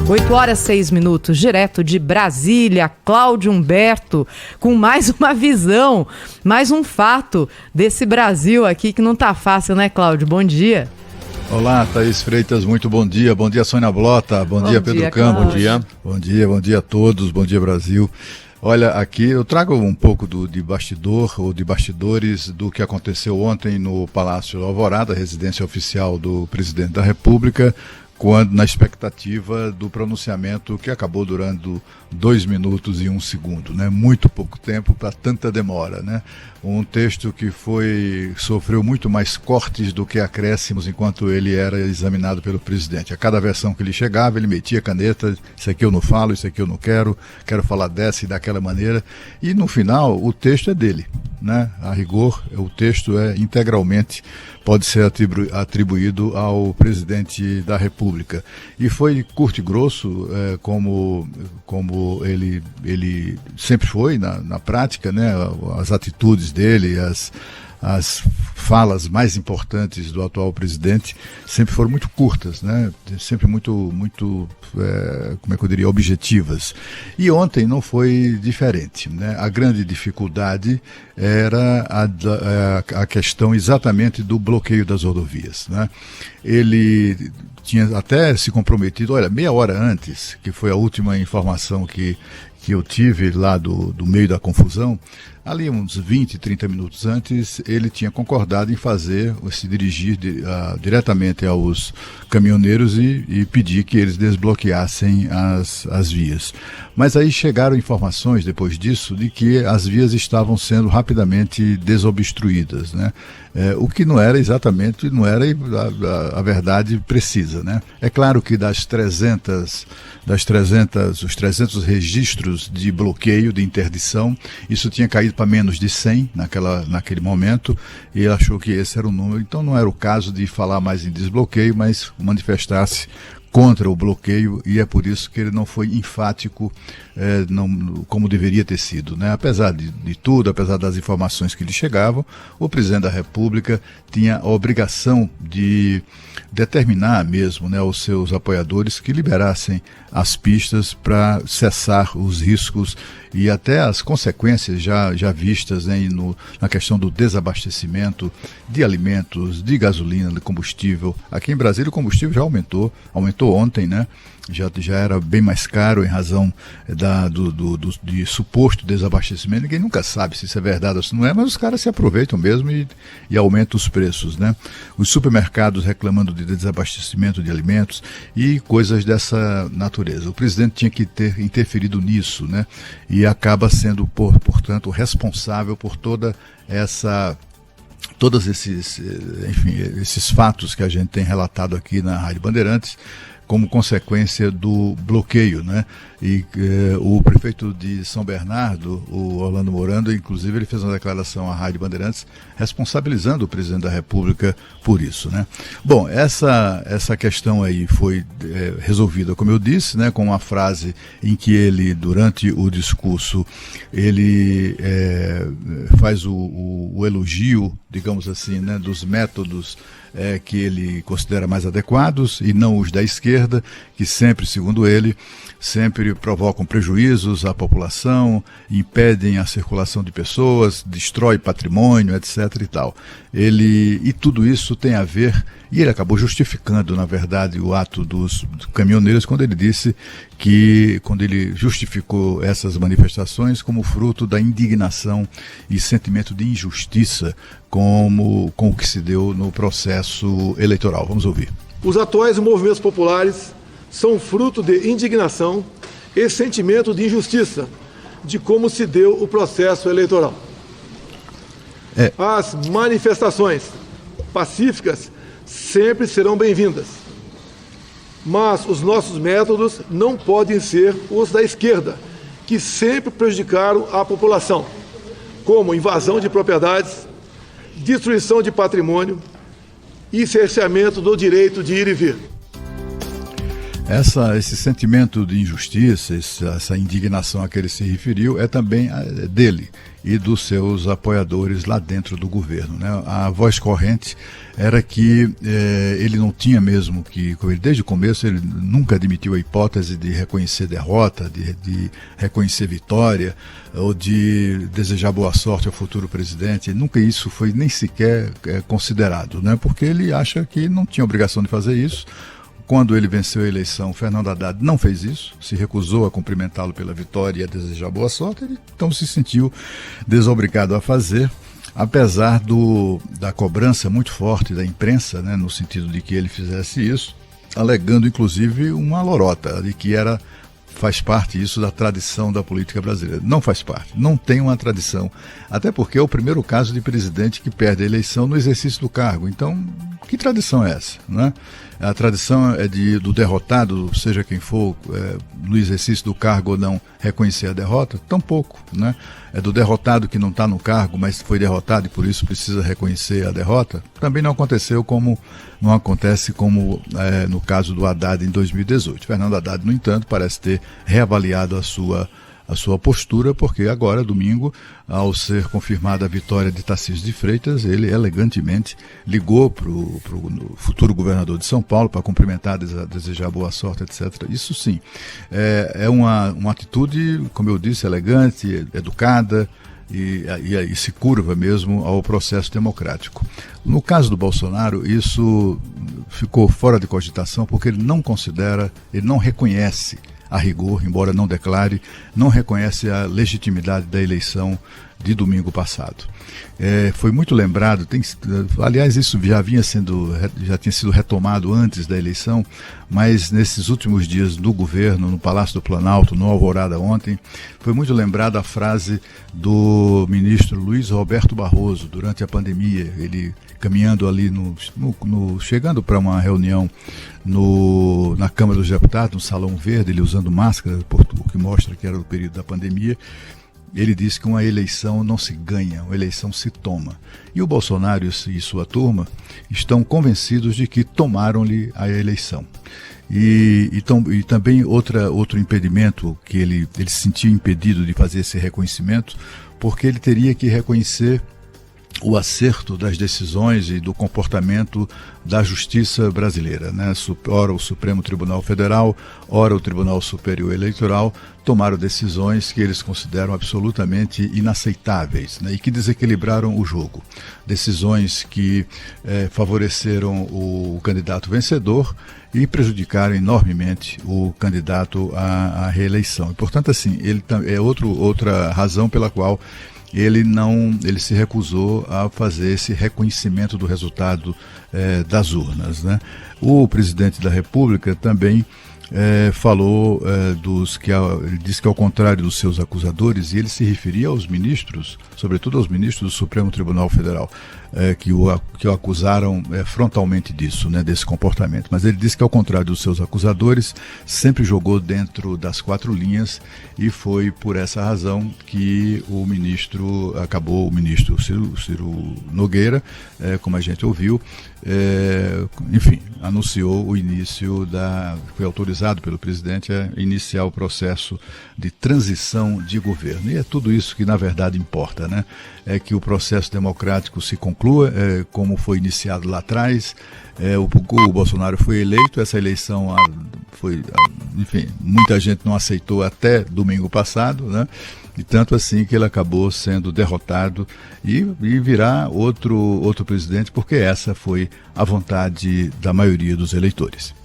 8h06, direto de Brasília, Cláudio Humberto, com mais uma visão, mais um fato desse Brasil aqui que não tá fácil, né, Cláudio? Bom dia. Olá, Thaís Freitas, muito bom dia. Bom dia, Sônia Blota. Bom dia, Pedro Campos. Bom dia a todos. Bom dia, Brasil. Olha, aqui eu trago um pouco de bastidor ou de bastidores do que aconteceu ontem no Palácio Alvorada, residência oficial do presidente da República, quando na expectativa do pronunciamento que acabou durando 2 minutos e 1 segundo, né? Muito pouco tempo para tanta demora, né? Um texto que sofreu muito mais cortes do que acréscimos enquanto ele era examinado pelo presidente. A cada versão que ele chegava, ele metia a caneta, isso aqui eu não falo, isso aqui eu não quero falar dessa e daquela maneira, e no final o texto é dele, né? A rigor, o texto é integralmente pode ser atribuído ao presidente da República. E foi curto e grosso, como ele sempre foi na prática, né? As atitudes dele, as falas mais importantes do atual presidente sempre foram muito curtas, né? Sempre muito como é que eu diria, objetivas. E ontem não foi diferente, né? A grande dificuldade era a questão exatamente do bloqueio das rodovias, né? Ele tinha até se comprometido, olha, meia hora antes, que foi a última informação que eu tive lá do meio da confusão, ali uns 20, 30 minutos antes, ele tinha concordado em se dirigir diretamente aos caminhoneiros e pedir que eles desbloqueassem as vias. Mas aí chegaram informações depois disso de que as vias estavam sendo rapidamente desobstruídas, né? O que não era exatamente, a verdade precisa, né? É claro que os 300 registros de bloqueio, de interdição, isso tinha caído para menos de 100 naquele momento, e ele achou que esse era o número. Então não era o caso de falar mais em desbloqueio, mas manifestar-se contra o bloqueio, e é por isso que ele não foi enfático como deveria ter sido, né? Apesar de tudo, apesar das informações que lhe chegavam, o presidente da República tinha a obrigação de determinar mesmo, né, aos seus apoiadores que liberassem as pistas para cessar os riscos e até as consequências já vistas, né, na questão do desabastecimento de alimentos, de gasolina, de combustível. Aqui em Brasília o combustível já aumentou ontem, né? Já era bem mais caro em razão de suposto desabastecimento. Ninguém nunca sabe se isso é verdade ou se não é, mas os caras se aproveitam mesmo e aumentam os preços, né? Os supermercados reclamando de desabastecimento de alimentos e coisas dessa natureza. O presidente tinha que ter interferido nisso, né? E acaba sendo, portanto, responsável por todos esses fatos que a gente tem relatado aqui na Rádio Bandeirantes, como consequência do bloqueio, né? E o prefeito de São Bernardo, o Orlando Morando, inclusive ele fez uma declaração à Rádio Bandeirantes responsabilizando o presidente da República por isso, né? Bom, essa questão aí foi resolvida, como eu disse, né, com uma frase em que ele, durante o discurso, ele faz o elogio, digamos assim, né, dos métodos que ele considera mais adequados e não os da esquerda, que sempre, segundo ele, sempre provocam prejuízos à população, impedem a circulação de pessoas, destrói patrimônio, etc. e tal. E tudo isso tem a ver, e ele acabou justificando, na verdade, o ato dos caminhoneiros quando ele justificou essas manifestações como fruto da indignação e sentimento de injustiça com o que se deu no processo eleitoral. Vamos ouvir. Os atuais movimentos populares são fruto de indignação e sentimento de injustiça de como se deu o processo eleitoral. As manifestações pacíficas sempre serão bem-vindas, mas os nossos métodos não podem ser os da esquerda, que sempre prejudicaram a população, como invasão de propriedades, destruição de patrimônio e cerceamento do direito de ir e vir. Esse sentimento de injustiça, essa indignação a que ele se referiu, é também dele e dos seus apoiadores lá dentro do governo, né? A voz corrente era que ele não tinha mesmo que, desde o começo, ele nunca admitiu a hipótese de reconhecer derrota, de reconhecer vitória, ou de desejar boa sorte ao futuro presidente. Nunca isso foi nem sequer considerado, né? Porque ele acha que não tinha obrigação de fazer isso. Quando ele venceu a eleição, Fernando Haddad não fez isso, se recusou a cumprimentá-lo pela vitória e a desejar boa sorte, ele então se sentiu desobrigado a fazer, apesar da cobrança muito forte da imprensa, né, no sentido de que ele fizesse isso, alegando inclusive uma lorota, de que faz parte isso da tradição da política brasileira. Não faz parte, não tem uma tradição, até porque é o primeiro caso de presidente que perde a eleição no exercício do cargo. Então, que tradição é essa, né? A tradição é do derrotado, seja quem for, no exercício do cargo ou não, reconhecer a derrota? Tampouco, né? É do derrotado que não está no cargo, mas foi derrotado e por isso precisa reconhecer a derrota? Também não aconteceu não acontece como no caso do Haddad em 2018. Fernando Haddad, no entanto, parece ter reavaliado a sua postura, porque agora, domingo, ao ser confirmada a vitória de Tarcísio de Freitas, ele elegantemente ligou para o futuro governador de São Paulo para cumprimentar, desejar boa sorte, etc. Isso sim, é uma atitude, como eu disse, elegante, educada, e se curva mesmo ao processo democrático. No caso do Bolsonaro, isso ficou fora de cogitação, porque ele não reconhece a rigor, embora não declare, não reconhece a legitimidade da eleição de domingo passado. Foi muito lembrado, aliás, isso já tinha sido retomado antes da eleição, mas nesses últimos dias do governo, no Palácio do Planalto, no Alvorada ontem, foi muito lembrada a frase do ministro Luiz Roberto Barroso durante a pandemia, ele caminhando ali, chegando para uma reunião na Câmara dos Deputados, no Salão Verde, ele usando máscara, o que mostra que era o período da pandemia. Ele disse que uma eleição não se ganha, uma eleição se toma. E o Bolsonaro e sua turma estão convencidos de que tomaram-lhe a eleição. E também outro impedimento, que ele se sentiu impedido de fazer esse reconhecimento, porque ele teria que reconhecer o acerto das decisões e do comportamento da justiça brasileira, né? Ora o Supremo Tribunal Federal, ora o Tribunal Superior Eleitoral tomaram decisões que eles consideram absolutamente inaceitáveis, né? E que desequilibraram o jogo. Decisões que favoreceram o candidato vencedor e prejudicaram enormemente o candidato à reeleição. E, portanto, assim, outra razão pela qual ele se recusou a fazer esse reconhecimento do resultado das urnas, né? O presidente da República também falou ele disse que ao contrário dos seus acusadores, e ele se referia aos ministros, sobretudo aos ministros do Supremo Tribunal Federal, que o acusaram frontalmente disso, né, desse comportamento. Mas ele disse que ao contrário dos seus acusadores, sempre jogou dentro das quatro linhas, e foi por essa razão que o ministro Ciro Nogueira, como a gente ouviu, enfim, anunciou o início foi autorizado pelo presidente a iniciar o processo de transição de governo. E é tudo isso que na verdade importa, né? É que o processo democrático se conclua, como foi iniciado lá atrás. O Bolsonaro foi eleito, essa eleição enfim, muita gente não aceitou até domingo passado, né? E tanto assim que ele acabou sendo derrotado e virá outro presidente, porque essa foi a vontade da maioria dos eleitores.